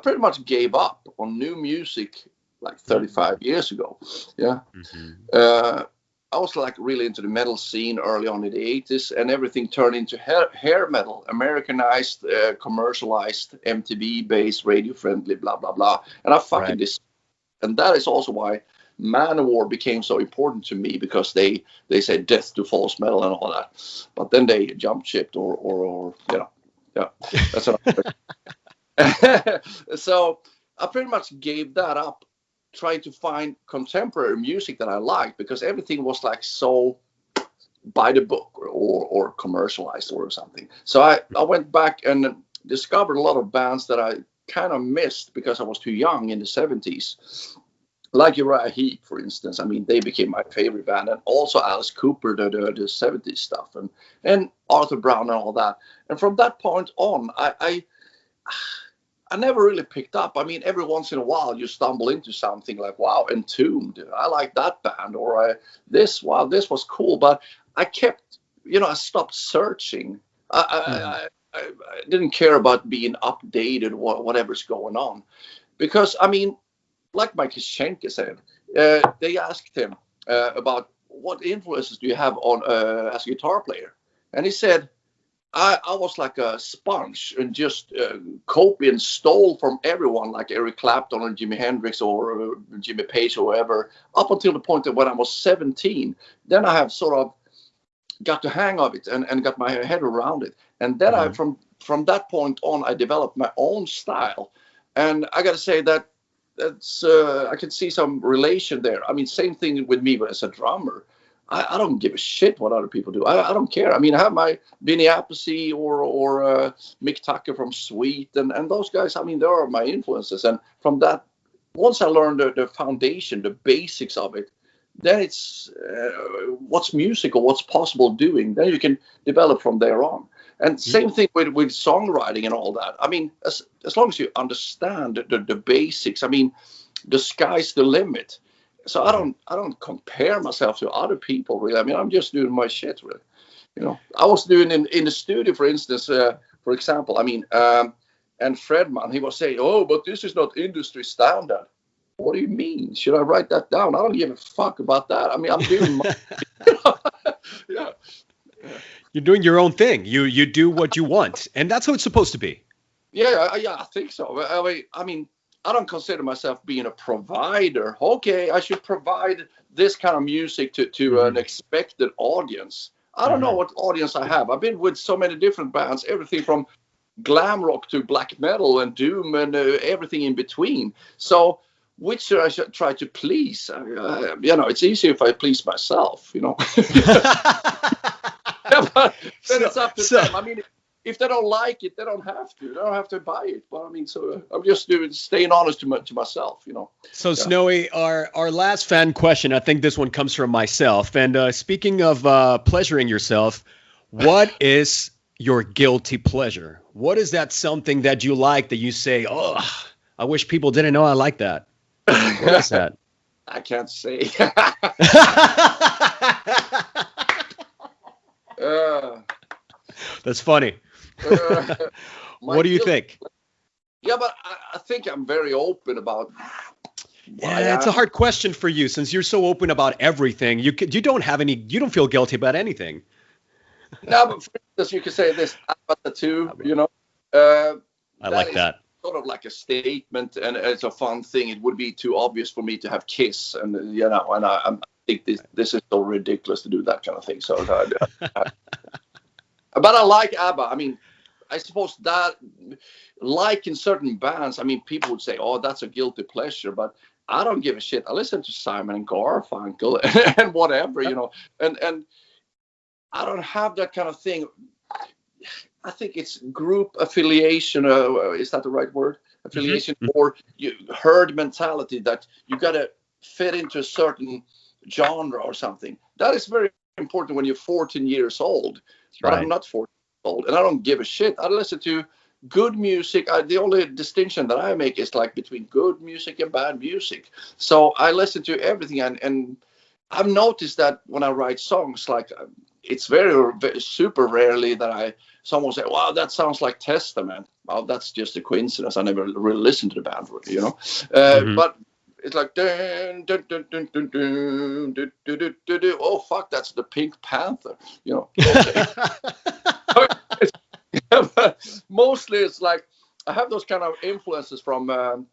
pretty much gave up on new music like 35 years ago. Yeah. Mm-hmm. I was like really into the metal scene early on in the 80s, and everything turned into hair metal, Americanized, commercialized, MTV-based, radio-friendly, blah, blah, blah. And I fucking this. And that is also why Manowar became so important to me, because they say death to false metal and all that. But then they jumped ship or that's what So I pretty much gave that up, trying to find contemporary music that I liked, because everything was like so by the book or commercialized or something. So I went back and discovered a lot of bands that I kind of missed because I was too young in the 70s. Like Uriah Heep, for instance. I mean, they became my favorite band, and also Alice Cooper, the 70s stuff, and Arthur Brown and all that. And from that point on, I never really picked up. I mean, every once in a while you stumble into something like, wow, Entombed, I like that band, or this was cool. But I kept, I stopped searching. I didn't care about being updated, whatever's going on, because I mean, like Michael Schenker said, they asked him about what influences do you have on as a guitar player, and he said, I was like a sponge and just copy and stole from everyone, like Eric Clapton or Jimi Hendrix or Jimmy Page or whoever, up until the point that when I was 17, then I have sort of got the hang of it and got my head around it. And then I from that point on, I developed my own style. And I got to say that's I can see some relation there. I mean, same thing with me, but as a drummer. I don't give a shit what other people do. I don't care. I mean, I have my Vinny Appice or Mick Tucker from Sweet and those guys. I mean, they are my influences. And from that, once I learned the foundation, the basics of it, then it's what's music or what's possible doing. Then you can develop from there on. And same thing with songwriting and all that. I mean, as long as you understand the basics. I mean, the sky's the limit. So I don't compare myself to other people really. I mean, I'm just doing my shit really. I was doing in the studio, for instance, for example. I mean, and Fredman, he was saying, "Oh, but this is not industry standard." What do you mean? Should I write that down? I don't give a fuck about that. I mean, I'm doing my, yeah. You're doing your own thing. You do what you want, and that's how it's supposed to be. Yeah, I think so. I mean, I don't consider myself being a provider. Okay, I should provide this kind of music to an expected audience. I don't know what audience I have. I've been with so many different bands, everything from glam rock to black metal and doom and everything in between. So which should I try to please? It's easier if I please myself, Yeah, but then it's up to them. I mean, if they don't like it, they don't have to. They don't have to buy it. But I mean, so I'm just staying honest to myself, So, yeah. Snowy, our last fan question, I think this one comes from myself. And speaking of pleasuring yourself, what is your guilty pleasure? What is that something that you like that you say, oh, I wish people didn't know I like that? What is that? I can't say. That's funny. What do you think? Yeah, but I think I'm very open about. Yeah, it's a hard question for you since you're so open about everything. You don't feel guilty about anything. No, but for instance, you could say this about the two. I like that. Sort of like a statement, and it's a fun thing. It would be too obvious for me to have Kiss, and and I think this is so ridiculous to do that kind of thing. So, but I like ABBA. I mean, I suppose that, like in certain bands, I mean, people would say, "Oh, that's a guilty pleasure," but I don't give a shit. I listen to Simon and Garfunkel and whatever, and I don't have that kind of thing. I think it's group affiliation. Is that the right word? Affiliation, or herd mentality that you got to fit into a certain genre or something. That is very important when you're 14 years old. But I'm not 14 years old, and I don't give a shit. I listen to good music. The only distinction that I make is like between good music and bad music. So I listen to everything, and I've noticed that when I write songs, like it's very super rarely that someone say, "Wow, that sounds like Testament." Well, that's just a coincidence. I never really listened to the band, But it's like, dun, dun, dun, dun, dun, dun, dun, dun, dun, dun, dun. Oh fuck, that's the Pink Panther, Okay. But mostly it's like I have those kind of influences from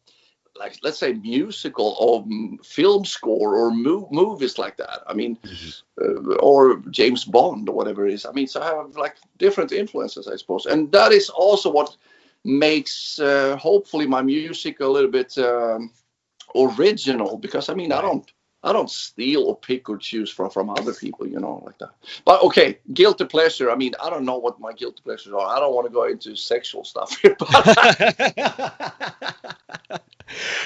like, let's say, musical or film score or movies like that. I mean, or James Bond or whatever it is. I mean, so I have like different influences, I suppose. And that is also what makes hopefully my music a little bit original, because I mean, I don't steal or pick or choose from other people, like that. But okay, guilty pleasure. I mean, I don't know what my guilty pleasures are. I don't want to go into sexual stuff here.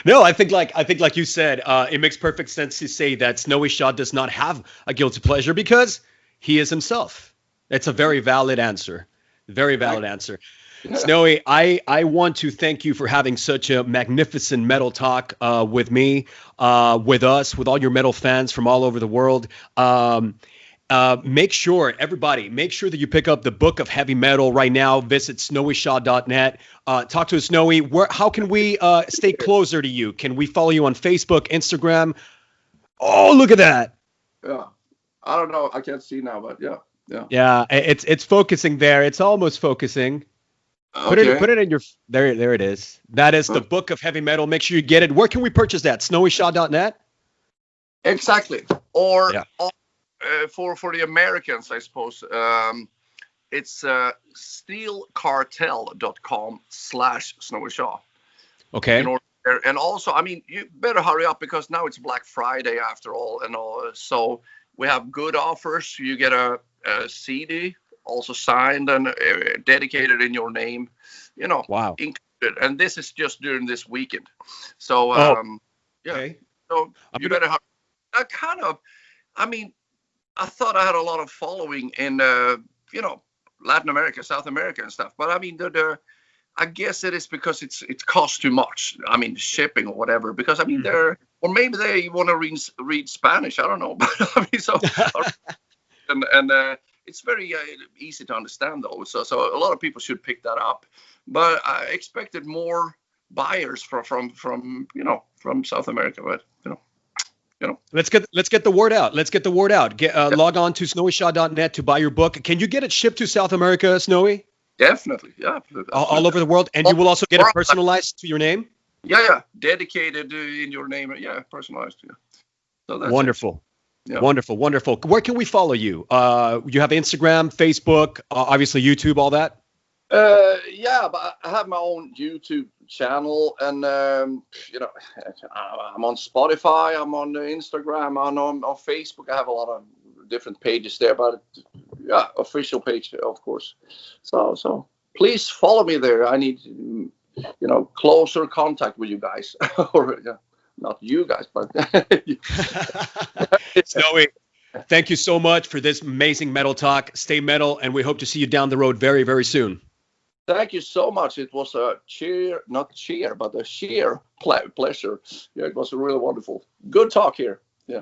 No, I think like you said, it makes perfect sense to say that Snowy Shaw does not have a guilty pleasure because he is himself. It's a very valid answer. Very valid answer. Yeah. Snowy, I want to thank you for having such a magnificent metal talk with me, with us, with all your metal fans from all over the world. Make sure that you pick up the Book of Heavy Metal right now. Visit snowyshaw.net. Talk to us, Snowy. How can we stay closer to you? Can we follow you on Facebook, Instagram? Oh, look at that. Yeah. I don't know. I can't see now, but yeah. Yeah, it's focusing there. It's almost focusing. Okay. Put it in your there it is. That is the Book of Heavy Metal. Make sure you get it. Where can we purchase that? snowyshaw.net? Exactly. Or for the Americans, I suppose, it's steelcartel.com/snowyshaw. Okay. And also, I mean, you better hurry up because now it's Black Friday after all, and all. So we have good offers. You get a CD, also signed and dedicated in your name, wow, included. And this is just during this weekend. So, okay. So you better hurry. I mean, I thought I had a lot of following in, Latin America, South America and stuff. But I mean, I guess it is because it costs too much. I mean, shipping or whatever. Because I mean, or maybe they want to read Spanish. I don't know. But I mean, so and it's very easy to understand though. So a lot of people should pick that up. But I expected more buyers from South America. But Let's get the word out. Let's get the word out. Log on to snowyshaw.net to buy your book. Can you get it shipped to South America, Snowy? Definitely, yeah. All over the world, and you will also get it personalized to your name. Yeah, dedicated in your name. Yeah, personalized. Yeah. So that's wonderful. Yeah. Wonderful. Where can we follow you? You have Instagram, Facebook, obviously YouTube, all that. Yeah, but I have my own YouTube channel, and I'm on Spotify, I'm on Instagram, I'm on Facebook. I have a lot of different pages there, but yeah, official page, of course. So please follow me there. I need closer contact with you guys, or not you guys, but Snowy. Thank you so much for this amazing metal talk. Stay metal, and we hope to see you down the road very, very soon. Thank you so much. It was a sheer pleasure. Yeah, it was really wonderful. Good talk here. Yeah.